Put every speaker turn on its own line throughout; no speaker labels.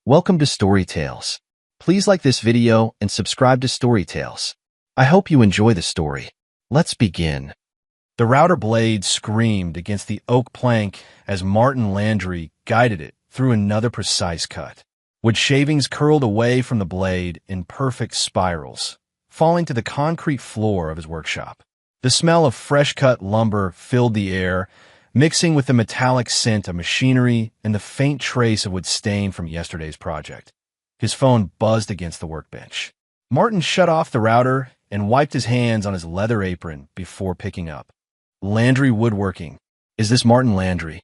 Welcome to Story Tales. Please like this video and subscribe to Story Tales. I hope you enjoy the story. Let's begin. The router blade screamed against the oak plank as Martin Landry guided it through another precise cut. Wood shavings curled away from the blade in perfect spirals, falling to the concrete floor of his workshop. The smell of fresh-cut lumber filled the air, mixing with the metallic scent of machinery and the faint trace of wood stain from yesterday's project. His phone buzzed against the workbench. Martin shut off the router and wiped his hands on his leather apron before picking up. Landry Woodworking. Is this Martin Landry?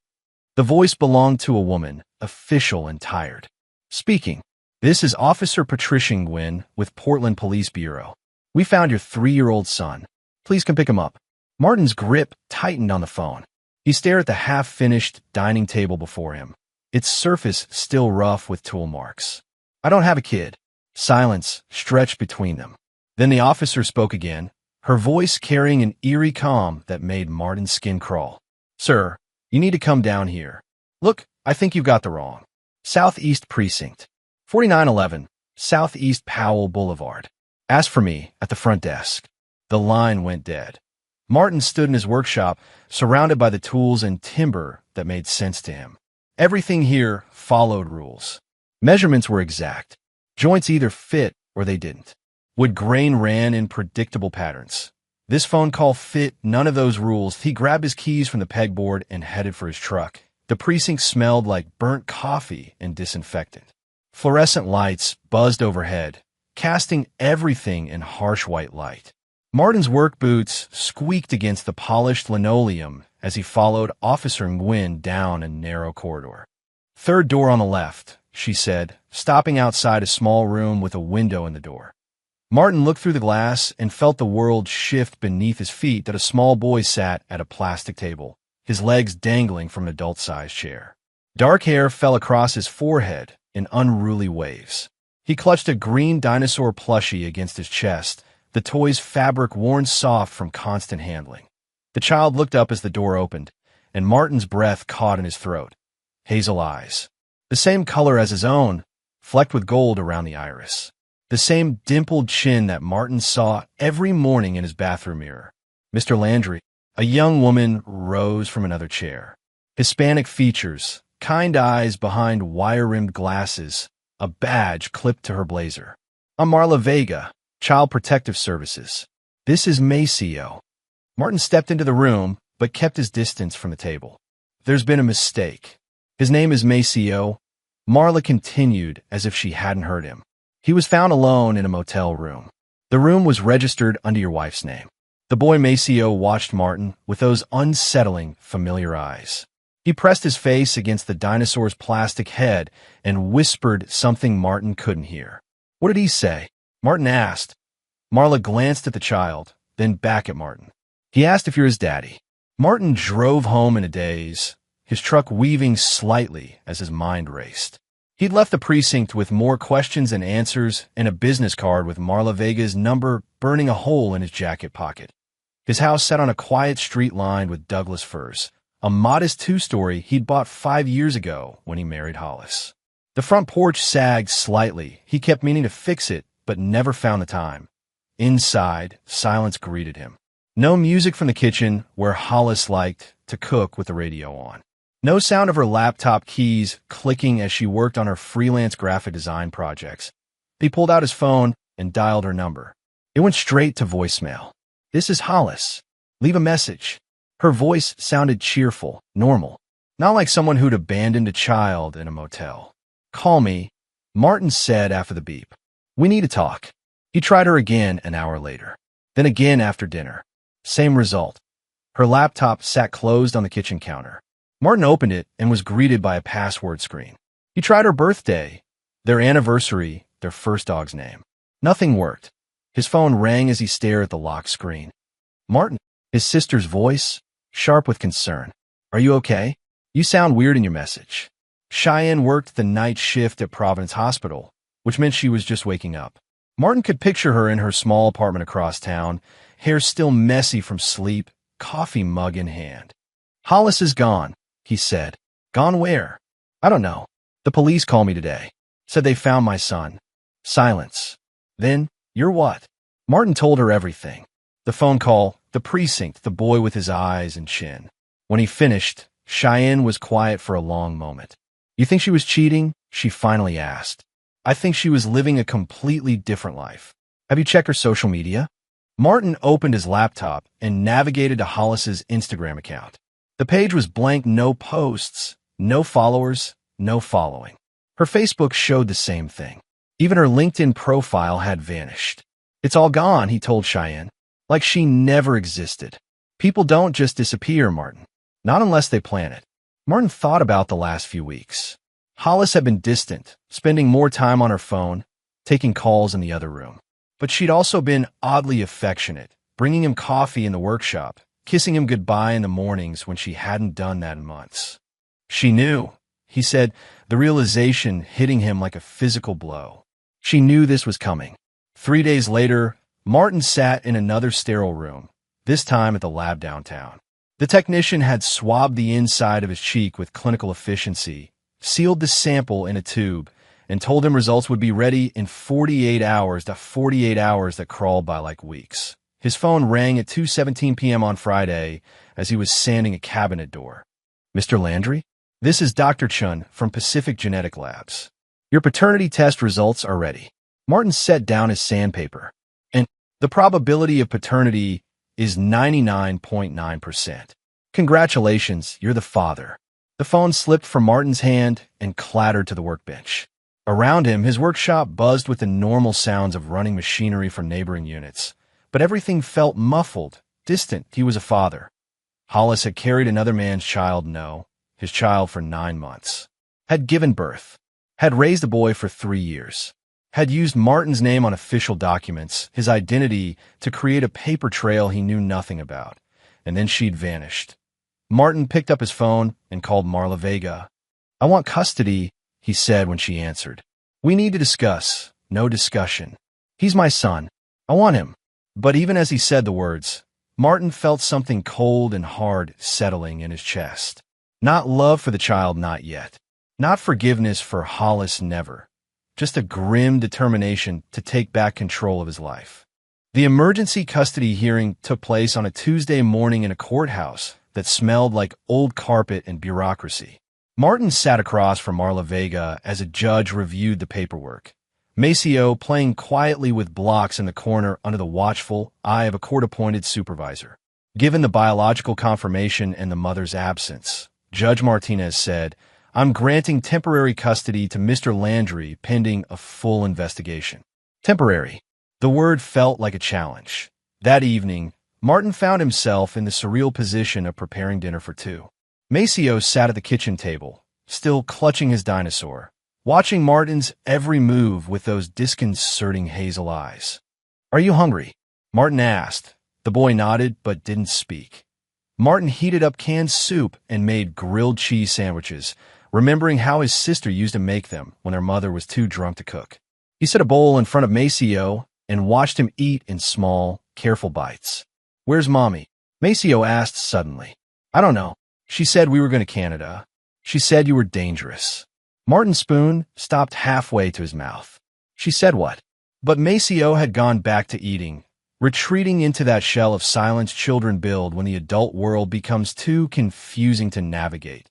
The voice belonged to a woman, official and tired. Speaking. This is Officer Patricia Nguyen with Portland Police Bureau. We found your 3-year-old son. Please come pick him up. Martin's grip tightened on the phone. He stared at the half-finished dining table before him, its surface still rough with tool marks. I don't have a kid. Silence stretched between them. Then the officer spoke again, her voice carrying an eerie calm that made Martin's skin crawl. Sir, you need to come down here. Look, I think you've got the wrong. Southeast Precinct. 4911, Southeast Powell Boulevard. Ask for me at the front desk. The line went dead. Martin stood in his workshop, surrounded by the tools and timber that made sense to him. Everything here followed rules. Measurements were exact. Joints either fit or they didn't. Wood grain ran in predictable patterns. This phone call fit none of those rules. He grabbed his keys from the pegboard and headed for his truck. The precinct smelled like burnt coffee and disinfectant. Fluorescent lights buzzed overhead, casting everything in harsh white light. Martin's work boots squeaked against the polished linoleum as he followed Officer Nguyen down a narrow corridor. Third door on the left, she said, stopping outside a small room with a window in the door. Martin looked through the glass and felt the world shift beneath his feet that a small boy sat at a plastic table, his legs dangling from an adult-sized chair. Dark hair fell across his forehead in unruly waves. He clutched a green dinosaur plushie against his chest, the toy's fabric worn soft from constant handling. The child looked up as the door opened, and Martin's breath caught in his throat. Hazel eyes. The same color as his own, flecked with gold around the iris. The same dimpled chin that Martin saw every morning in his bathroom mirror. Mr. Landry. A young woman rose from another chair. Hispanic features, kind eyes behind wire-rimmed glasses, a badge clipped to her blazer. I'm Marla Vega, Child Protective Services. This is Maceo. Martin stepped into the room, but kept his distance from the table. There's been a mistake. His name is Maceo. Marla continued as if she hadn't heard him. He was found alone in a motel room. The room was registered under your wife's name. The boy Maceo watched Martin with those unsettling, familiar eyes. He pressed his face against the dinosaur's plastic head and whispered something Martin couldn't hear. What did he say? Martin asked. Marla glanced at the child, then back at Martin. He asked if you're his daddy. Martin drove home in a daze, his truck weaving slightly as his mind raced. He'd left the precinct with more questions than answers and a business card with Marla Vega's number burning a hole in his jacket pocket. His house sat on a quiet street lined with Douglas firs, a modest 2-story he'd bought 5 years ago when he married Hollis. The front porch sagged slightly. He kept meaning to fix it, but never found the time. Inside, silence greeted him. No music from the kitchen, where Hollis liked to cook with the radio on. No sound of her laptop keys clicking as she worked on her freelance graphic design projects. He pulled out his phone and dialed her number. It went straight to voicemail. This is Hollis. Leave a message. Her voice sounded cheerful, normal, not like someone who'd abandoned a child in a motel. Call me, Martin said after the beep. We need to talk. He tried her again an hour later, then again after dinner. Same result. Her laptop sat closed on the kitchen counter. Martin opened it and was greeted by a password screen. He tried her birthday, their anniversary, their first dog's name. Nothing worked. His phone rang as he stared at the locked screen. Martin, his sister's voice, sharp with concern. Are you okay? You sound weird in your message. Cheyenne worked the night shift at Providence Hospital, which meant she was just waking up. Martin could picture her in her small apartment across town, hair still messy from sleep, coffee mug in hand. Hollis is gone, he said. Gone where? I don't know. The police called me today. Said they found my son. Silence. Then, you're what? Martin told her everything. The phone call, the precinct, the boy with his eyes and chin. When he finished, Cheyenne was quiet for a long moment. You think she was cheating? She finally asked. I think she was living a completely different life. Have you checked her social media? Martin opened his laptop and navigated to Hollis's Instagram account. The page was blank, no posts, no followers, no following. Her Facebook showed the same thing. Even her LinkedIn profile had vanished. It's all gone, he told Cheyenne. Like she never existed. People don't just disappear, Martin. Not unless they plan it. Martin thought about the last few weeks. Hollis had been distant, spending more time on her phone, taking calls in the other room. But she'd also been oddly affectionate, bringing him coffee in the workshop, kissing him goodbye in the mornings when she hadn't done that in months. She knew, he said, the realization hitting him like a physical blow. She knew this was coming. 3 days later, Martin sat in another sterile room, this time at the lab downtown. The technician had swabbed the inside of his cheek with clinical efficiency, sealed the sample in a tube, and told him results would be ready in 48 hours, the 48 hours that crawled by like weeks. His phone rang at 2:17 p.m. on Friday as he was sanding a cabinet door. Mr. Landry? This is Dr. Chun from Pacific Genetic Labs. Your paternity test results are ready. Martin set down his sandpaper. And the probability of paternity is 99.9%. Congratulations, you're the father. The phone slipped from Martin's hand and clattered to the workbench. Around him, his workshop buzzed with the normal sounds of running machinery from neighboring units. But everything felt muffled, distant. He was a father. Hollis had carried another man's child, his child for 9 months. Had given birth. Had raised a boy for 3 years. Had used Martin's name on official documents, his identity, to create a paper trail he knew nothing about. And then she'd vanished. Martin picked up his phone and called Marla Vega. I want custody, he said when she answered. We need to discuss. No discussion. He's my son. I want him. But even as he said the words, Martin felt something cold and hard settling in his chest. Not love for the child, not yet. Not forgiveness for Hollis, never. Just a grim determination to take back control of his life. The emergency custody hearing took place on a Tuesday morning in a courthouse that smelled like old carpet and bureaucracy. Martin sat across from Marla Vega as a judge reviewed the paperwork. Maceo playing quietly with blocks in the corner under the watchful eye of a court-appointed supervisor. Given the biological confirmation and the mother's absence, Judge Martinez said, I'm granting temporary custody to Mr. Landry pending a full investigation. Temporary. The word felt like a challenge. That evening, Martin found himself in the surreal position of preparing dinner for two. Maceo sat at the kitchen table, still clutching his dinosaur, watching Martin's every move with those disconcerting hazel eyes. Are you hungry? Martin asked. The boy nodded but didn't speak. Martin heated up canned soup and made grilled cheese sandwiches, remembering how his sister used to make them when their mother was too drunk to cook. He set a bowl in front of Maceo and watched him eat in small, careful bites. Where's Mommy? Maceo asked suddenly. I don't know. She said we were going to Canada. She said you were dangerous. Martin's spoon stopped halfway to his mouth. She said what? But Maceo had gone back to eating, retreating into that shell of silence children build when the adult world becomes too confusing to navigate.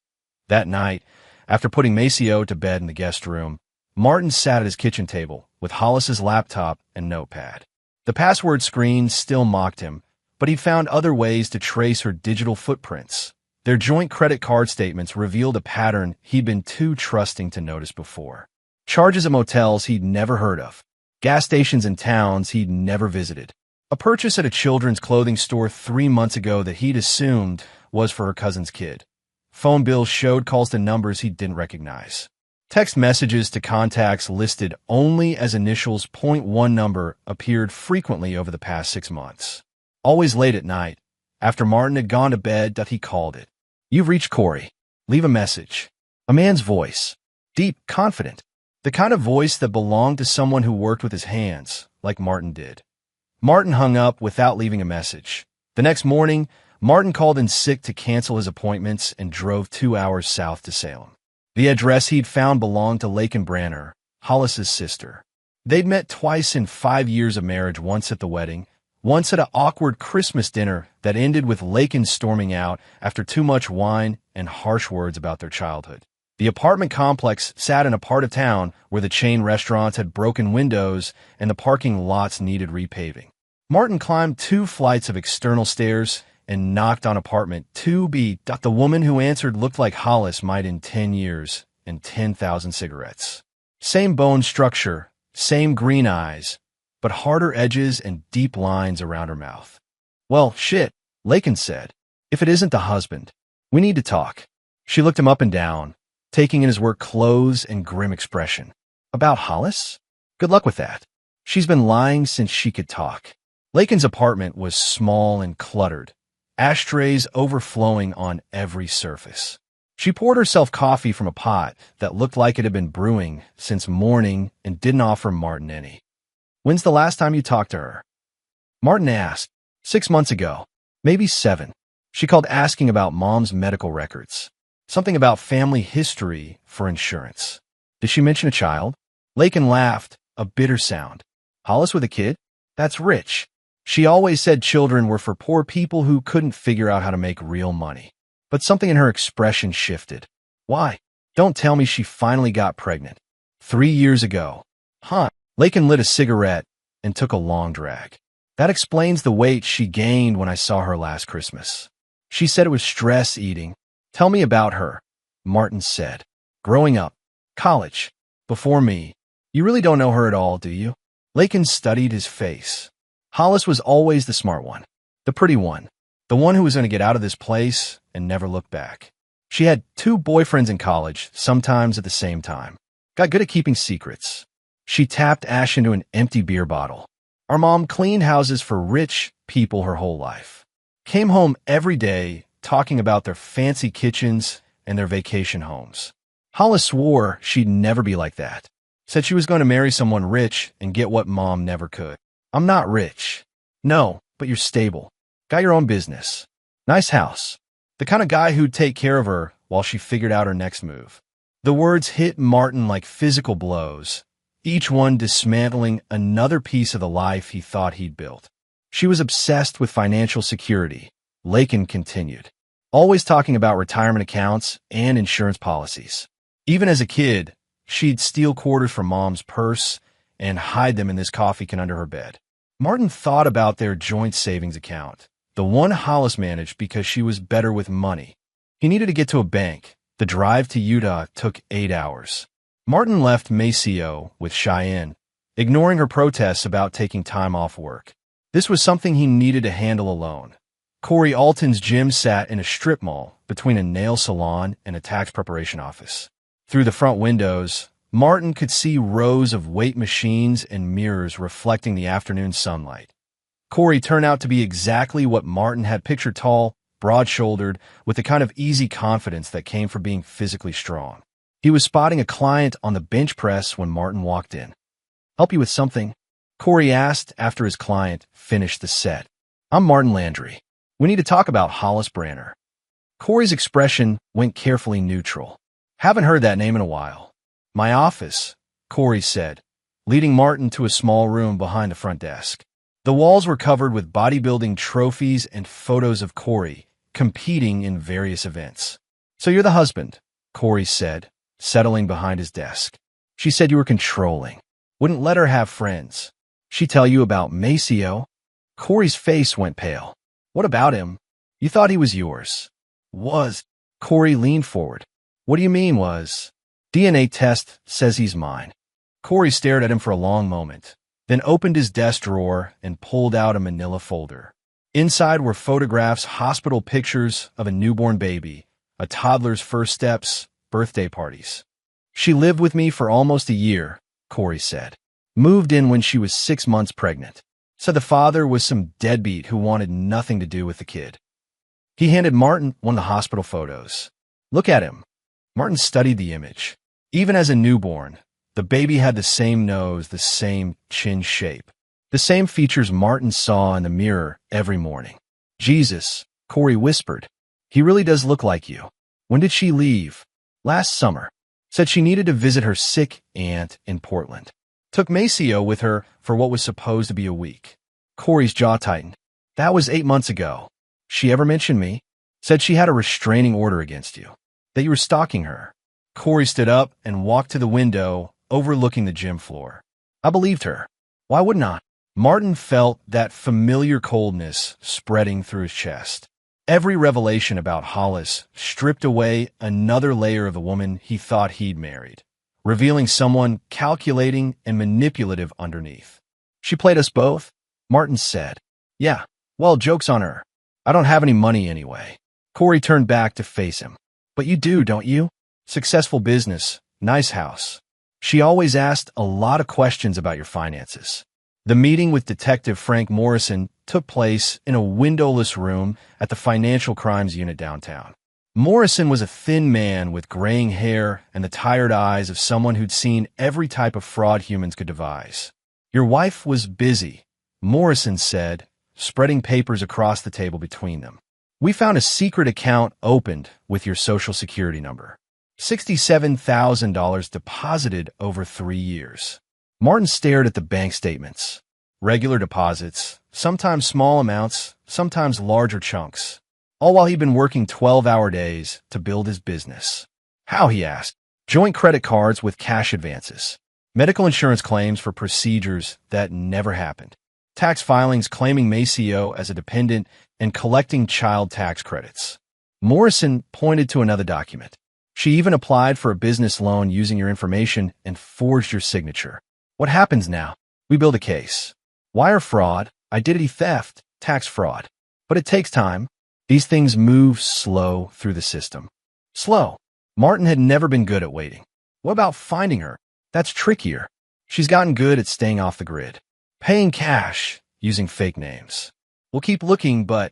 That night, after putting Maceo to bed in the guest room, Martin sat at his kitchen table with Hollis's laptop and notepad. The password screen still mocked him, but he found other ways to trace her digital footprints. Their joint credit card statements revealed a pattern he'd been too trusting to notice before. Charges at motels he'd never heard of. Gas stations in towns he'd never visited. A purchase at a children's clothing store 3 months ago that he'd assumed was for her cousin's kid. Phone bills showed calls to numbers he didn't recognize. Text messages to contacts listed only as initials .1 number appeared frequently over the past 6 months. Always late at night, after Martin had gone to bed, he called it. You've reached Corey. Leave a message. A man's voice. Deep, confident. The kind of voice that belonged to someone who worked with his hands, like Martin did. Martin hung up without leaving a message. The next morning, Martin called in sick to cancel his appointments and drove 2 hours south to Salem. The address he'd found belonged to Lake and Branner, Hollis's sister. They'd met twice in 5 years of marriage, once at the wedding, once at an awkward Christmas dinner that ended with Lakin storming out after too much wine and harsh words about their childhood. The apartment complex sat in a part of town where the chain restaurants had broken windows and the parking lots needed repaving. Martin climbed 2 flights of external stairs and knocked on apartment 2B. The woman who answered looked like Hollis might in 10 years and 10,000 cigarettes. Same bone structure, same green eyes, but harder edges and deep lines around her mouth. "Well, shit," Lakin said. "If it isn't the husband, we need to talk." She looked him up and down, taking in his work clothes and grim expression. "About Hollis? Good luck with that. She's been lying since she could talk." Lakin's apartment was small and cluttered, ashtrays overflowing on every surface. She poured herself coffee from a pot that looked like it had been brewing since morning and didn't offer Martin any. "When's the last time you talked to her?" Martin asked. 6 months ago. Maybe 7. She called asking about Mom's medical records. Something about family history for insurance. Did she mention a child? Lakin laughed, a bitter sound. "Hollis with a kid? That's rich. She always said children were for poor people who couldn't figure out how to make real money." But something in her expression shifted. "Why? Don't tell me she finally got pregnant. 3 years ago." "Huh." Lakin lit a cigarette and took a long drag. "That explains the weight she gained when I saw her last Christmas. She said it was stress eating." "Tell me about her," Martin said. "Growing up. College. Before me. You really don't know her at all, do you?" Lakin studied his face. Hollis was always the smart one. The pretty one. The one who was going to get out of this place and never look back. She had 2 boyfriends in college, sometimes at the same time. Got good at keeping secrets. She tapped ash into an empty beer bottle. Our mom cleaned houses for rich people her whole life. Came home every day talking about their fancy kitchens and their vacation homes. Hollis swore she'd never be like that. Said she was going to marry someone rich and get what Mom never could. "I'm not rich." "No, but you're stable. Got your own business. Nice house. The kind of guy who'd take care of her while she figured out her next move." The words hit Martin like physical blows, each one dismantling another piece of the life he thought he'd built. She was obsessed with financial security, Lakin continued, always talking about retirement accounts and insurance policies. Even as a kid, she'd steal quarters from Mom's purse and hide them in this coffee can under her bed. Martin thought about their joint savings account, the one Hollis managed because she was better with money. He needed to get to a bank. The drive to Utah took 8 hours. Martin left Maceo with Cheyenne, ignoring her protests about taking time off work. This was something he needed to handle alone. Corey Alton's gym sat in a strip mall between a nail salon and a tax preparation office. Through the front windows, Martin could see rows of weight machines and mirrors reflecting the afternoon sunlight. Corey turned out to be exactly what Martin had pictured: tall, broad-shouldered, with the kind of easy confidence that came from being physically strong. He was spotting a client on the bench press when Martin walked in. "Help you with something?" Corey asked after his client finished the set. "I'm Martin Landry. We need to talk about Hollis Branner." Corey's expression went carefully neutral. "Haven't heard that name in a while." "My office," Corey said, leading Martin to a small room behind the front desk. The walls were covered with bodybuilding trophies and photos of Corey competing in various events. "So you're the husband," Corey said, settling behind his desk. "She said you were controlling. Wouldn't let her have friends. She tell you about Maceo?" Corey's face went pale. "What about him? You thought he was yours." "Was." Corey leaned forward. "What do you mean, was?" "DNA test says he's mine." Corey stared at him for a long moment, then opened his desk drawer and pulled out a manila folder. Inside were photographs, hospital pictures of a newborn baby, a toddler's first steps, birthday parties. "She lived with me for almost a year," Corey said. "Moved in when she was 6 months pregnant. Said the father was some deadbeat who wanted nothing to do with the kid." He handed Martin one of the hospital photos. "Look at him." Martin studied the image. Even as a newborn, the baby had the same nose, the same chin shape, the same features Martin saw in the mirror every morning. "Jesus," Corey whispered. "He really does look like you. When did she leave?" "Last summer." Said she needed to visit her sick aunt in Portland. Took Maceo with her for what was supposed to be a week. Corey's jaw tightened. That was 8 months ago. She ever mentioned me? Said she had a restraining order against you. That you were stalking her. Corey stood up and walked to the window overlooking the gym floor. I believed her. Why wouldn't I? Martin felt that familiar coldness spreading through his chest. Every revelation about Hollis stripped away another layer of the woman he thought he'd married, revealing someone calculating and manipulative underneath. She played us both, Martin said. Yeah, well, joke's on her. I don't have any money anyway. Corey turned back to face him. But you do, don't you? Successful business, nice house. She always asked a lot of questions about your finances. The meeting with Detective Frank Morrison took place in a windowless room at the Financial Crimes Unit downtown. Morrison was a thin man with graying hair and the tired eyes of someone who'd seen every type of fraud humans could devise. Your wife was busy, Morrison said, spreading papers across the table between them. We found a secret account opened with your Social Security number. $67,000 deposited over 3 years. Martin stared at the bank statements. Regular deposits, sometimes small amounts, sometimes larger chunks. All while he'd been working 12-hour days to build his business. How, he asked. Joint credit cards with cash advances. Medical insurance claims for procedures that never happened. Tax filings claiming Maceo as a dependent and collecting child tax credits. Morrison pointed to another document. She even applied for a business loan using your information and forged your signature. What happens now? We build a case. Wire fraud, identity theft, tax fraud. But it takes time. These things move slow through the system. Slow. Martin had never been good at waiting. What about finding her? That's trickier. She's gotten good at staying off the grid. Paying cash, using fake names. We'll keep looking, but...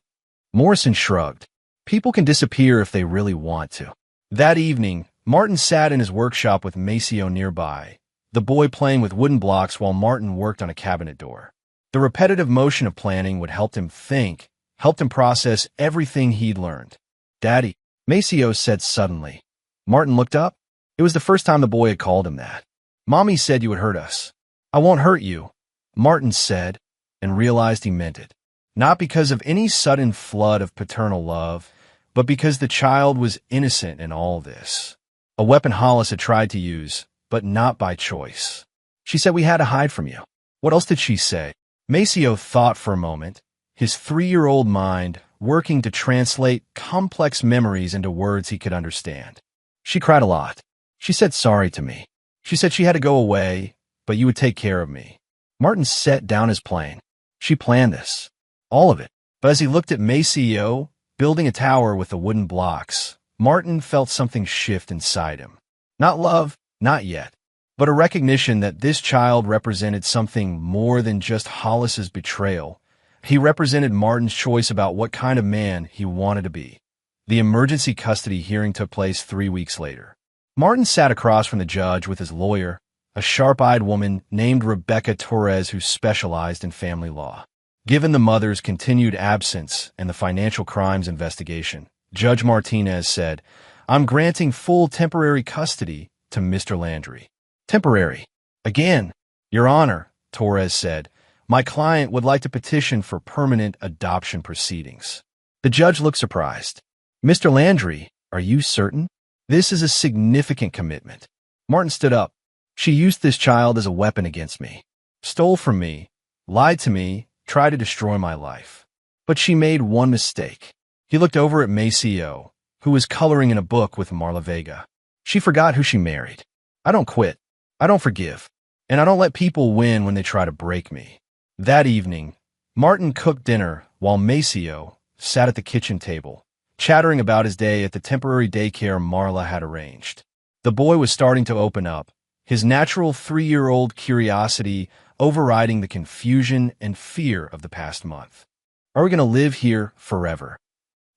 Morrison shrugged. People can disappear if they really want to. That evening, Martin sat in his workshop with Maceo nearby, the boy playing with wooden blocks while Martin worked on a cabinet door. The repetitive motion of planning would help him think, helped him process everything he'd learned. Daddy, Maceo said suddenly. Martin looked up. It was the first time the boy had called him that. Mommy said you would hurt us. I won't hurt you, Martin said, and realized he meant it. Not because of any sudden flood of paternal love, but because the child was innocent in all this. A weapon Hollis had tried to use, but not by choice. She said we had to hide from you. What else did she say? Maceo thought for a moment, his 3-year-old mind working to translate complex memories into words he could understand. She cried a lot. She said sorry to me. She said she had to go away, but you would take care of me. Martin set down his plane. She planned this. All of it. But as he looked at Maceo, building a tower with the wooden blocks, Martin felt something shift inside him. Not love, not yet, but a recognition that this child represented something more than just Hollis's betrayal. He represented Martin's choice about what kind of man he wanted to be. The emergency custody hearing took place 3 weeks later. Martin sat across from the judge with his lawyer, a sharp-eyed woman named Rebecca Torres who specialized in family law. Given the mother's continued absence and the financial crimes investigation, Judge Martinez said, I'm granting full temporary custody to Mr. Landry. Temporary. Again, Your Honor, Torres said, my client would like to petition for permanent adoption proceedings. The judge looked surprised. Mr. Landry, are you certain? This is a significant commitment. Martin stood up. She used this child as a weapon against me. Stole from me, lied to me, tried to destroy my life. But she made one mistake. He looked over at Maceo, who was coloring in a book with Marla Vega. She forgot who she married. I don't quit. I don't forgive. And I don't let people win when they try to break me. That evening, Martin cooked dinner while Maceo sat at the kitchen table, chattering about his day at the temporary daycare Marla had arranged. The boy was starting to open up, his natural 3-year-old curiosity overriding the confusion and fear of the past month. Are we going to live here forever?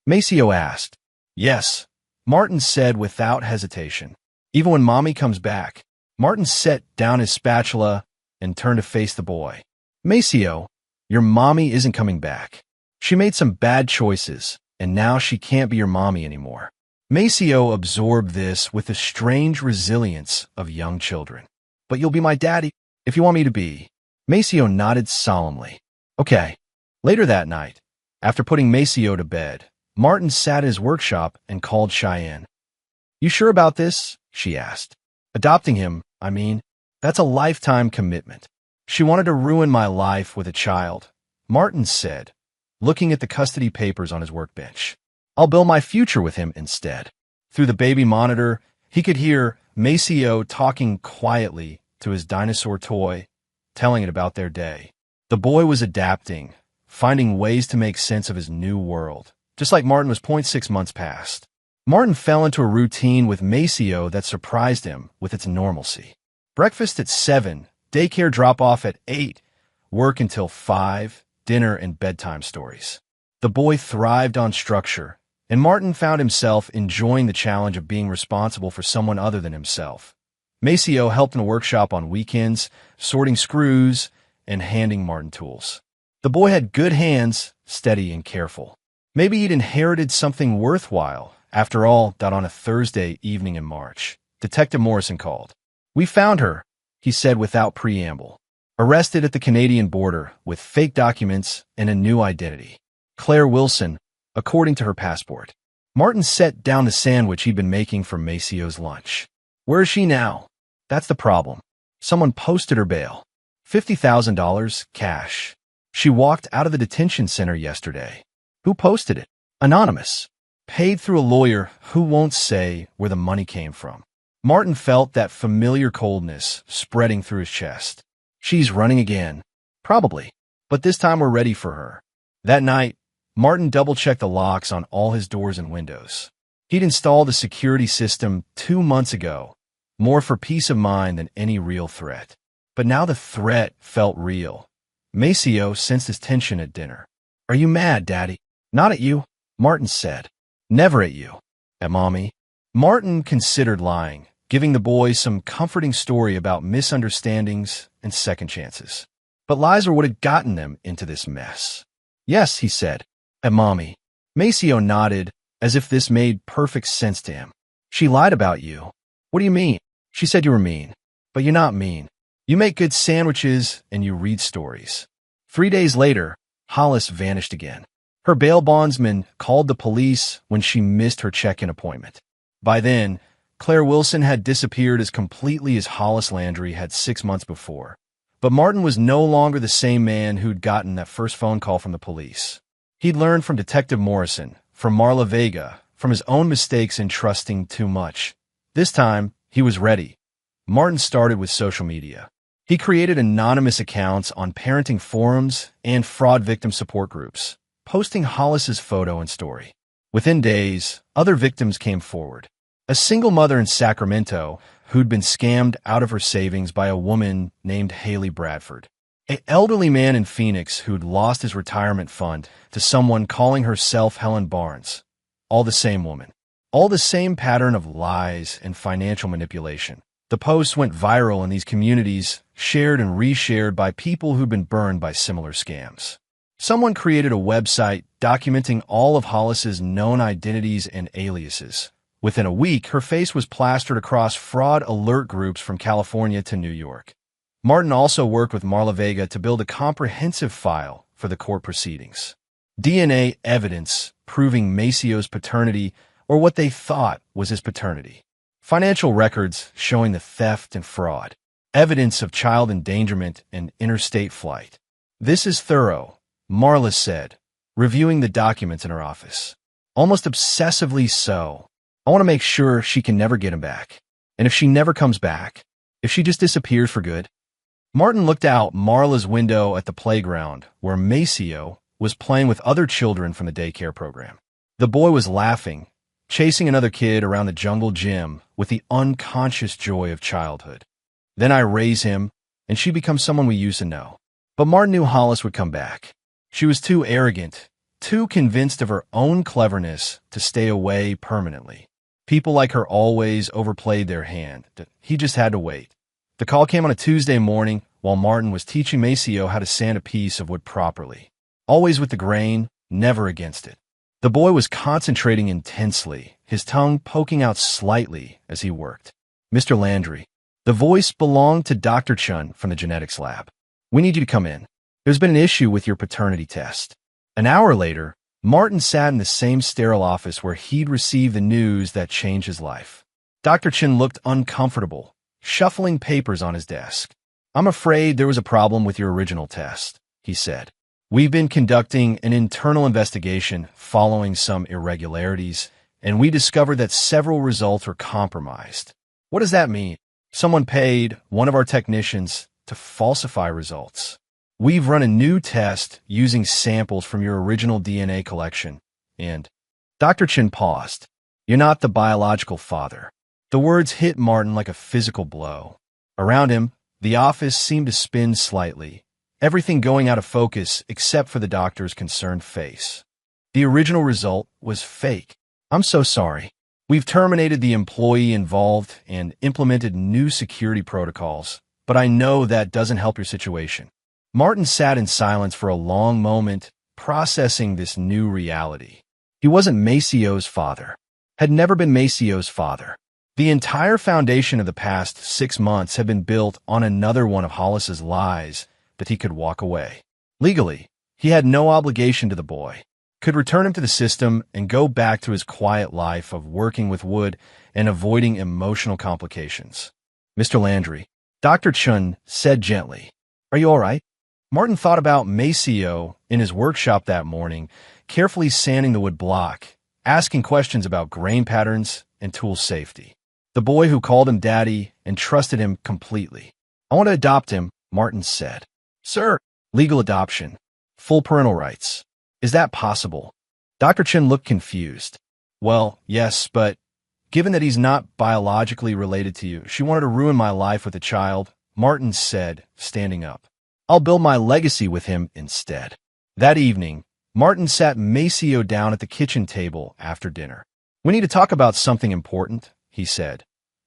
Maceo asked. Yes, Martin said without hesitation. Even when Mommy comes back. Martin set down his spatula and turned to face the boy. Maceo, your mommy isn't coming back. She made some bad choices, and now she can't be your mommy anymore. Maceo absorbed this with the strange resilience of young children. But you'll be my daddy, if you want me to be. Maceo nodded solemnly. Okay. Later that night, after putting Maceo to bed, Martin sat in his workshop and called Cheyenne. You sure about this? She asked. Adopting him, I mean, that's a lifetime commitment. She wanted to ruin my life with a child, Martin said, looking at the custody papers on his workbench. I'll build my future with him instead. Through the baby monitor, he could hear Maceo talking quietly to his dinosaur toy, telling it about their day. The boy was adapting, finding ways to make sense of his new world, just like Martin was 0.6 months past. Martin fell into a routine with Maceo that surprised him with its normalcy. Breakfast at 7, daycare drop-off at 8, work until 5, dinner and bedtime stories. The boy thrived on structure, and Martin found himself enjoying the challenge of being responsible for someone other than himself. Maceo helped in a workshop on weekends, sorting screws and handing Martin tools. The boy had good hands, steady and careful. Maybe he'd inherited something worthwhile. After all, on a Thursday evening in March, Detective Morrison called. We found her, he said without preamble. Arrested at the Canadian border with fake documents and a new identity. Claire Wilson, according to her passport. Martin set down the sandwich he'd been making for Maceo's lunch. Where is she now? That's the problem. Someone posted her bail. $50,000 cash. She walked out of the detention center yesterday. Who posted it? Anonymous. Paid through a lawyer who won't say where the money came from. Martin felt that familiar coldness spreading through his chest. She's running again. Probably. But this time we're ready for her. That night, Martin double-checked the locks on all his doors and windows. He'd installed a security system 2 months ago, more for peace of mind than any real threat. But now the threat felt real. Maceo sensed his tension at dinner. Are you mad, Daddy? Not at you, Martin said. Never at you. At Mommy. Martin considered lying, giving the boy some comforting story about misunderstandings and second chances. But lies were what had gotten them into this mess. Yes, he said. At Mommy. Maceo nodded, as if this made perfect sense to him. She lied about you. What do you mean? She said you were mean. But you're not mean. You make good sandwiches and you read stories. 3 days later, Hollis vanished again. Her bail bondsman called the police when she missed her check-in appointment. By then, Claire Wilson had disappeared as completely as Hollis Landry had 6 months before. But Martin was no longer the same man who'd gotten that first phone call from the police. He'd learned from Detective Morrison, from Marla Vega, from his own mistakes in trusting too much. This time, he was ready. Martin started with social media. He created anonymous accounts on parenting forums and fraud victim support groups, posting Hollis's photo and story. Within days, other victims came forward. A single mother in Sacramento who'd been scammed out of her savings by a woman named Haley Bradford. An elderly man in Phoenix who'd lost his retirement fund to someone calling herself Helen Barnes. All the same woman. All the same pattern of lies and financial manipulation. The posts went viral in these communities, shared and reshared by people who'd been burned by similar scams. Someone created a website documenting all of Hollis's known identities and aliases. Within a week, her face was plastered across fraud alert groups from California to New York. Martin also worked with Marla Vega to build a comprehensive file for the court proceedings. DNA evidence proving Maceo's paternity, or what they thought was his paternity. Financial records showing the theft and fraud. Evidence of child endangerment and interstate flight. This is thorough, Marla said, reviewing the documents in her office. Almost obsessively so. I want to make sure she can never get him back. And if she never comes back, if she just disappears for good. Martin looked out Marla's window at the playground where Maceo was playing with other children from the daycare program. The boy was laughing, chasing another kid around the jungle gym with the unconscious joy of childhood. Then I raise him, and she becomes someone we used to know. But Martin knew Hollis would come back. She was too arrogant, too convinced of her own cleverness to stay away permanently. People like her always overplayed their hand. He just had to wait. The call came on a Tuesday morning while Martin was teaching Maceo how to sand a piece of wood properly. Always with the grain, never against it. The boy was concentrating intensely, his tongue poking out slightly as he worked. Mr. Landry. The voice belonged to Dr. Chun from the genetics lab. We need you to come in. There's been an issue with your paternity test. An hour later, Martin sat in the same sterile office where he'd received the news that changed his life. Dr. Chun looked uncomfortable, shuffling papers on his desk. I'm afraid there was a problem with your original test, he said. We've been conducting an internal investigation following some irregularities, and we discovered that several results were compromised. What does that mean? Someone paid one of our technicians to falsify results. We've run a new test using samples from your original DNA collection, and Dr. Chin paused. You're not the biological father. The words hit Martin like a physical blow. Around him, the office seemed to spin slightly, everything going out of focus except for the doctor's concerned face. The original result was fake. I'm so sorry. We've terminated the employee involved and implemented new security protocols, but I know that doesn't help your situation. Martin sat in silence for a long moment, processing this new reality. He wasn't Maceo's father, had never been Maceo's father. The entire foundation of the past 6 months had been built on another one of Hollis's lies that he could walk away. Legally, he had no obligation to the boy, could return him to the system and go back to his quiet life of working with wood and avoiding emotional complications. Mr. Landry, Dr. Chun said gently, Are you all right? Martin thought about Maceo in his workshop that morning, carefully sanding the wood block, asking questions about grain patterns and tool safety. The boy who called him daddy and trusted him completely. I want to adopt him, Martin said. Sir, legal adoption, full parental rights. Is that possible? Dr. Chin looked confused. Well, yes, but given that he's not biologically related to you, she wanted to ruin my life with a child, Martin said, standing up. I'll build my legacy with him instead. That evening, Martin sat Maceo down at the kitchen table after dinner. We need to talk about something important, he said.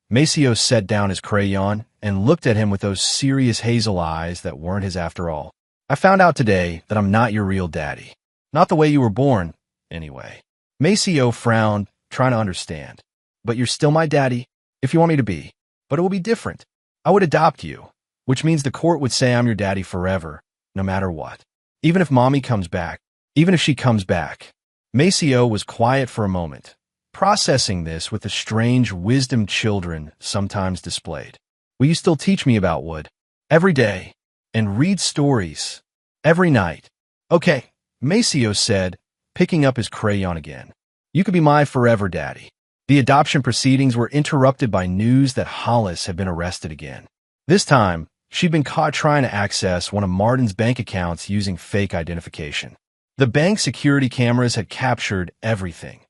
Maceo set down his crayon and looked at him with those serious hazel eyes that weren't his after all. I found out today that I'm not your real daddy. Not the way you were born, anyway. Maceo frowned, trying to understand. But you're still my daddy, if you want me to be. But it will be different. I would adopt you, which means the court would say I'm your daddy forever, no matter what. Even if mommy comes back, even if she comes back. Maceo was quiet for a moment, processing this with the strange wisdom children sometimes displayed. Will you still teach me about wood? Every day. And read stories. Every night. Okay, Maceo said, picking up his crayon again. You could be my forever daddy. The adoption proceedings were interrupted by news that Hollis had been arrested again. This time, she'd been caught trying to access one of Martin's bank accounts using fake identification. The bank security cameras had captured everything.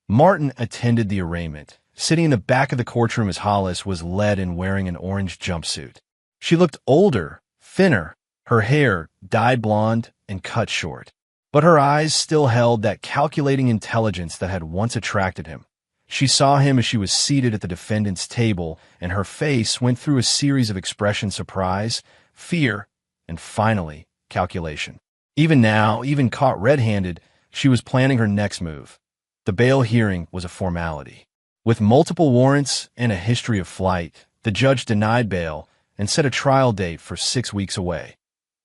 Martin attended the arraignment, sitting in the back of the courtroom as Hollis was led in wearing an orange jumpsuit. She looked older, thinner, her hair dyed blonde and cut short. But her eyes still held that calculating intelligence that had once attracted him. She saw him as she was seated at the defendant's table, and her face went through a series of expressions: surprise, fear, and finally, calculation. Even now, even caught red-handed, she was planning her next move. The bail hearing was a formality. With multiple warrants and a history of flight, the judge denied bail and set a trial date for 6 weeks away.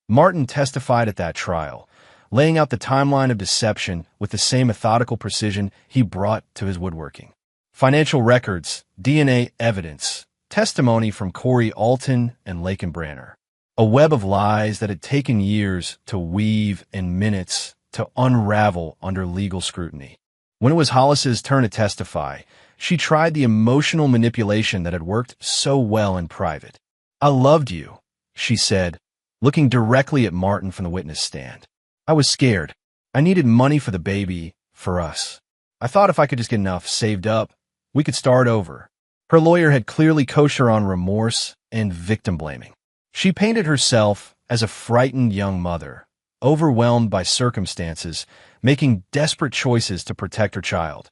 Martin testified at that trial, laying out the timeline of deception with the same methodical precision he brought to his woodworking. Financial records, DNA evidence, testimony from Corey Alton and Laken Branner. A web of lies that had taken years to weave and minutes to unravel under legal scrutiny. When it was Hollis's turn to testify, she tried the emotional manipulation that had worked so well in private. I loved you, she said, looking directly at Martin from the witness stand. I was scared. I needed money for the baby, for us. I thought if I could just get enough saved up, we could start over. Her lawyer had clearly coached her on remorse and victim blaming. She painted herself as a frightened young mother, overwhelmed by circumstances, making desperate choices to protect her child.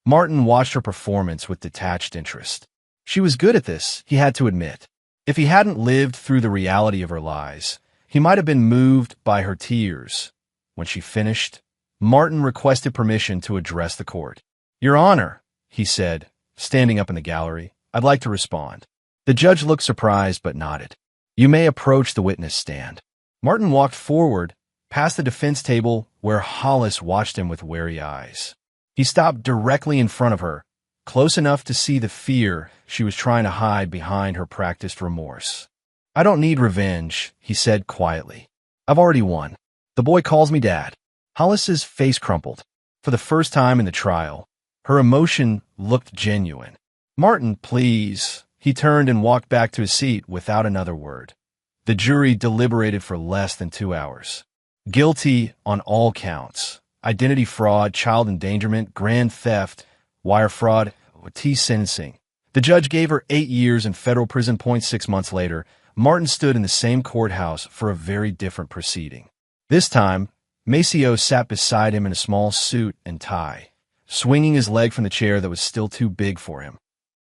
Martin watched her performance with detached interest. She was good at this, he had to admit. If he hadn't lived through the reality of her lies, he might have been moved by her tears. When she finished, Martin requested permission to address the court. "Your Honor," he said, standing up in the gallery, "I'd like to respond." The judge looked surprised but nodded. "You may approach the witness stand." Martin walked forward, past the defense table where Hollis watched him with wary eyes. He stopped directly in front of her, close enough to see the fear she was trying to hide behind her practiced remorse. "I don't need revenge," he said quietly. "I've already won. The boy calls me Dad." Hollis's face crumpled. For the first time in the trial, her emotion looked genuine. "Martin, please." He turned and walked back to his seat without another word. The jury deliberated for less than 2 hours. Guilty on all counts: identity fraud, child endangerment, grand theft, wire fraud, sentencing. The judge gave her 8 years in federal prison. 6 months later, Martin stood in the same courthouse for a very different proceeding. This time, Maceo sat beside him in a small suit and tie, swinging his leg from the chair that was still too big for him.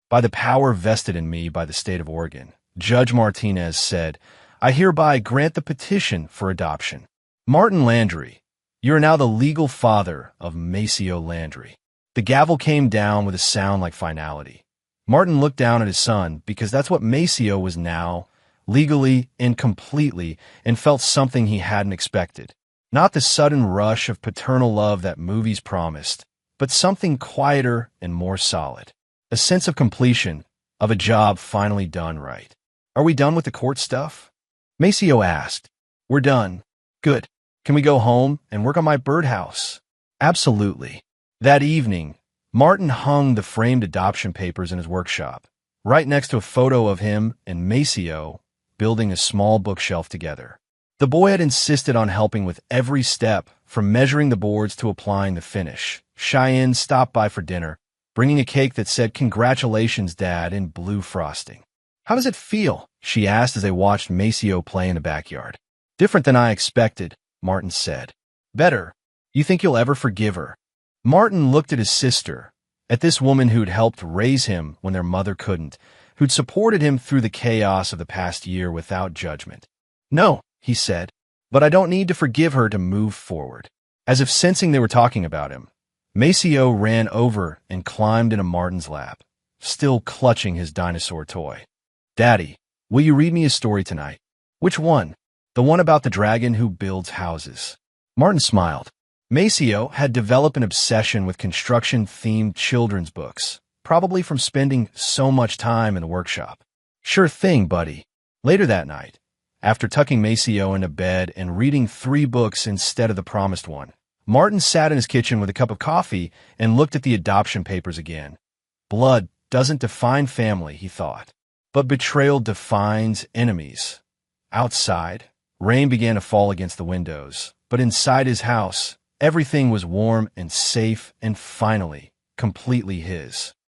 "By the power vested in me by the state of Oregon," Judge Martinez said, "I hereby grant the petition for adoption. Martin Landry, you are now the legal father of Maceo Landry." The gavel came down with a sound like finality. Martin looked down at his son because that's what Maceo was now, legally and completely, and felt something he hadn't expected. Not the sudden rush of paternal love that movies promised, but something quieter and more solid. A sense of completion, of a job finally done right. "Are we done with the court stuff?" Maceo asked. "We're done." "Good. Can we go home and work on my birdhouse?" "Absolutely." That evening, Martin hung the framed adoption papers in his workshop, right next to a photo of him and Maceo building a small bookshelf together. The boy had insisted on helping with every step, from measuring the boards to applying the finish. Cheyenne stopped by for dinner, bringing a cake that said, "Congratulations, Dad," in blue frosting. "How does it feel?" she asked as they watched Maceo play in the backyard. "Different than I expected," Martin said. "Better. You think you'll ever forgive her?" Martin looked at his sister, at this woman who'd helped raise him when their mother couldn't, who'd supported him through the chaos of the past year without judgment. "No," he said, "but I don't need to forgive her to move forward." As if sensing they were talking about him, Maceo ran over and climbed into Martin's lap, still clutching his dinosaur toy. "Daddy, will you read me a story tonight?" "Which one?" "The one about the dragon who builds houses." Martin smiled. Maceo had developed an obsession with construction-themed children's books, probably from spending so much time in the workshop. "Sure thing, buddy." Later that night, after tucking Maceo into bed and reading 3 books instead of the promised one, Martin sat in his kitchen with a cup of coffee and looked at the adoption papers again. Blood doesn't define family, he thought, but betrayal defines enemies. Outside, rain began to fall against the windows, but inside his house, everything was warm and safe and finally, completely his.